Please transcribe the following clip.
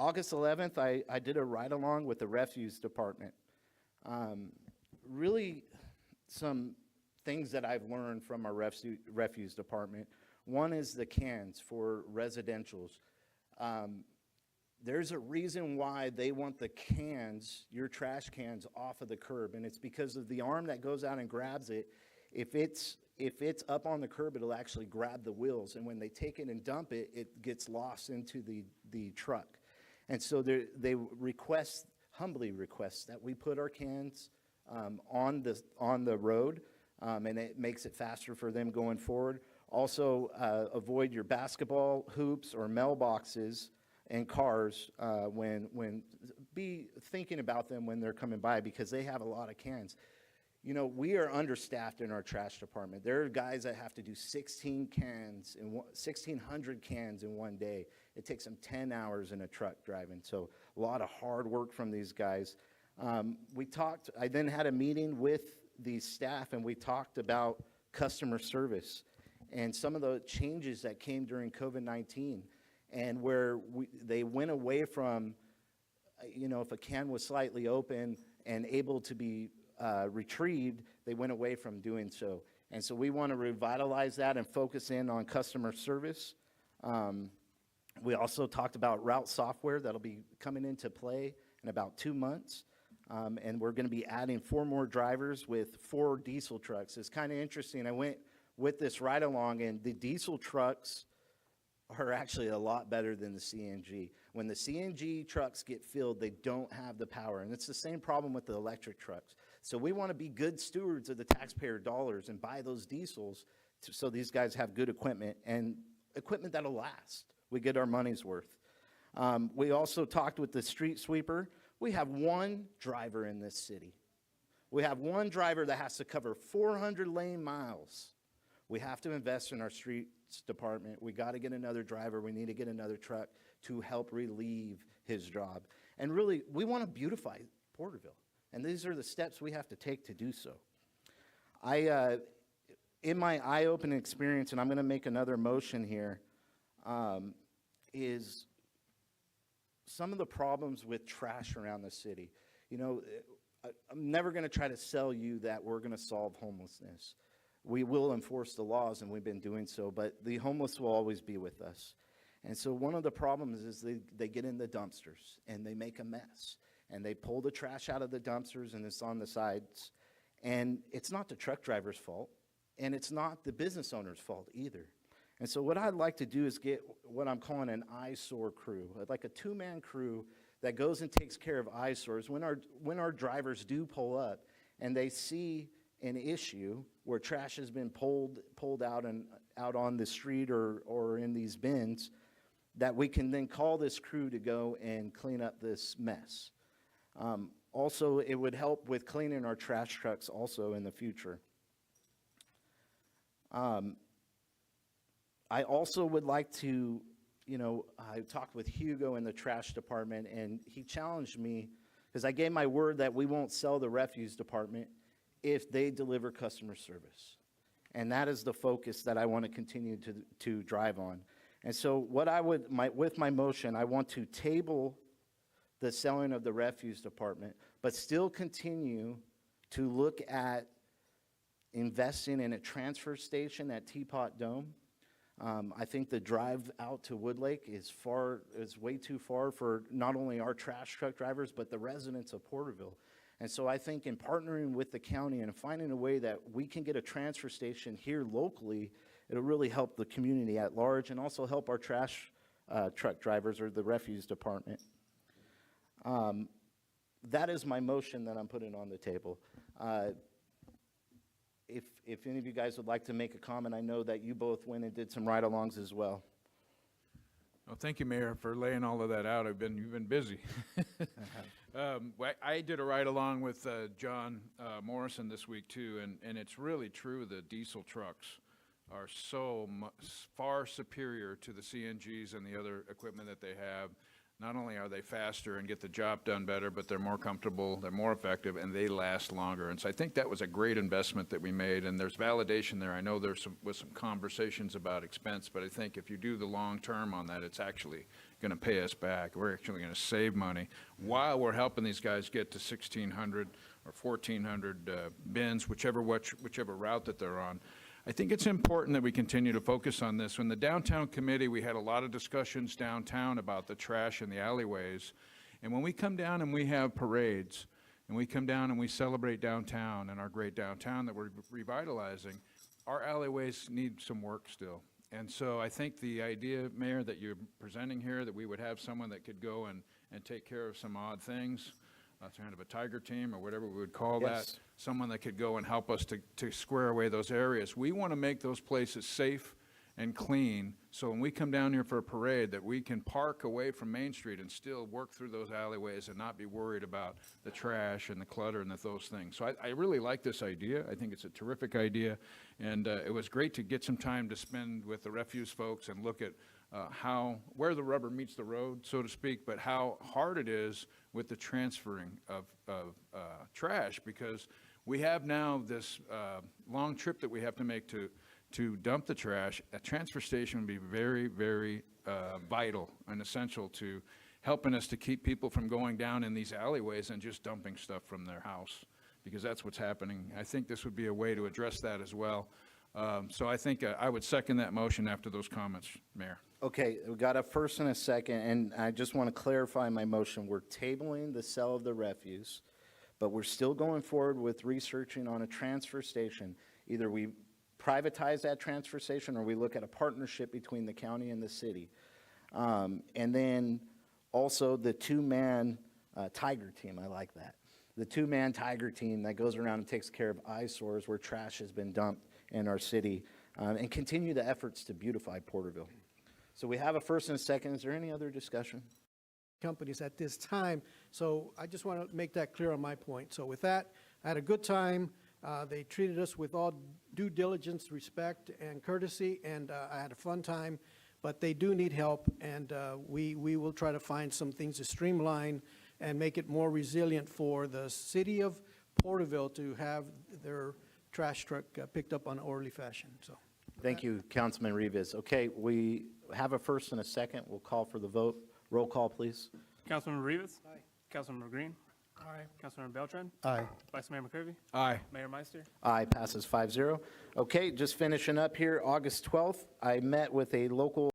August 11th, I did a ride-along with the refuse department. Really, some things that I've learned from our refuse department. One is the cans for residentials. There's a reason why they want the cans, your trash cans, off of the curb, and it's because of the arm that goes out and grabs it. If it's up on the curb, it'll actually grab the wheels, and when they take it and dump it, it gets lost into the truck. And so they humbly request that we put our cans on the road, and it makes it faster for them going forward. Also, avoid your basketball hoops or mailboxes and cars be thinking about them when they're coming by, because they have a lot of cans. You know, we are understaffed in our trash department. There are guys that have to do 1,600 cans in one day. It takes them 10 hours in a truck driving. So a lot of hard work from these guys. I then had a meeting with the staff, and we talked about customer service and some of the changes that came during COVID-19, and where they went away from, if a can was slightly open and able to be retrieved, they went away from doing so. And so we want to revitalize that and focus in on customer service. We also talked about route software that'll be coming into play in about 2 months. And we're going to be adding 4 more drivers with 4 diesel trucks. It's kind of interesting. I went with this ride along, and the diesel trucks are actually a lot better than the CNG. When the CNG trucks get filled, they don't have the power. And it's the same problem with the electric trucks. So we want to be good stewards of the taxpayer dollars and buy those diesels so these guys have good equipment, and equipment that'll last. We get our money's worth. We also talked with the street sweeper. We have 1 driver in this city. We have 1 driver that has to cover 400 lane miles. We have to invest in our streets department. We got to get another driver. We need to get another truck to help relieve his job. And really, we want to beautify Porterville. And these are the steps we have to take to do so. In my eye-opening experience, and I'm going to make another motion here, is some of the problems with trash around the city. I'm never going to try to sell you that we're going to solve homelessness. We will enforce the laws, and we've been doing so, but the homeless will always be with us. And so one of the problems is they get in the dumpsters, and they make a mess. And they pull the trash out of the dumpsters, and it's on the sides. And it's not the truck driver's fault, and it's not the business owner's fault either. And so what I'd like to do is get what I'm calling an eyesore crew, like a 2-man crew that goes and takes care of eyesores. When our drivers do pull up and they see an issue where trash has been pulled out and out on the street or in these bins, that we can then call this crew to go and clean up this mess. Also, it would help with cleaning our trash trucks also in the future. I also would like to, I talked with Hugo in the trash department, and he challenged me because I gave my word that we won't sell the refuse department if they deliver customer service. And that is the focus that I want to continue to drive on. And so what with my motion, I want to table the selling of the refuse department, but still continue to look at investing in a transfer station at Teapot Dome. I think the drive out to Woodlake is way too far for not only our trash truck drivers, but the residents of Porterville. And so I think in partnering with the county and finding a way that we can get a transfer station here locally, it'll really help the community at large and also help our trash truck drivers or the refuse department. That is my motion that I'm putting on the table. If any of you guys would like to make a comment, I know that you both went and did some ride-alongs as well. Well, thank you, Mayor, for laying all of that out. You've been busy. I did a ride-along with John Morrison this week, too, and it's really true the diesel trucks are so far superior to the CNGs and the other equipment that they have. not only are they faster and get the job done better, but they're more comfortable, they're more effective, and they last longer. And so I think that was a great investment that we made, and there's validation there. I know there's some conversations about expense, but I think if you do the long term on that, it's actually going to pay us back. We're actually going to save money while we're helping these guys get to 1,600 or 1,400 bins, whichever route that they're on. I think it's important that we continue to focus on this. In the downtown committee, we had a lot of discussions downtown about the trash in the alleyways. And when we come down and we have parades, and we come down and we celebrate downtown and our great downtown that we're revitalizing, our alleyways need some work still. And so I think the idea, Mayor, that you're presenting here, that we would have someone that could go and take care of some odd things, kind of a tiger team or whatever we would call that, someone that could go and help us to square away those areas. We want to make those places safe and clean, so when we come down here for a parade, that we can park away from Main Street and still work through those alleyways and not be worried about the trash and the clutter and those things. So I really like this idea. I think it's a terrific idea, and it was great to get some time to spend with the refuse folks and look at where the rubber meets the road, so to speak, but how hard it is with the transferring of trash, because we have now this long trip that we have to make to dump the trash. A transfer station would be very, very vital and essential to helping us to keep people from going down in these alleyways and just dumping stuff from their house, because that's what's happening. I think this would be a way to address that as well. So I think I would second that motion after those comments, Mayor. Okay, we got a first and a second, and I just want to clarify my motion. We're tabling the sale of the refuse, but we're still going forward with researching on a transfer station. Either we privatize that transfer station or we look at a partnership between the county and the city. And then also the two-man tiger team, I like that. The two-man tiger team that goes around and takes care of eyesores where trash has been dumped in our city, and continue the efforts to beautify Porterville. So we have a first and a second. Is there any other discussion? Companies at this time. So I just want to make that clear on my point. So with that, I had a good time. They treated us with all due diligence, respect, and courtesy, and I had a fun time. But they do need help, and we will try to find some things to streamline and make it more resilient for the city of Porterville to have their trash truck picked up on an orderly fashion. So. Thank you, Councilman Rivas. Okay, we have a first and a second. We'll call for the vote. Roll call, please. Councilmember Rivas. Aye. Councilmember Green. Aye. Councilmember Beltran. Aye. Vice Mayor McCurvey. Aye. Mayor Meister. Aye, passes 5-0. Okay, just finishing up here, August 12th, I met with a local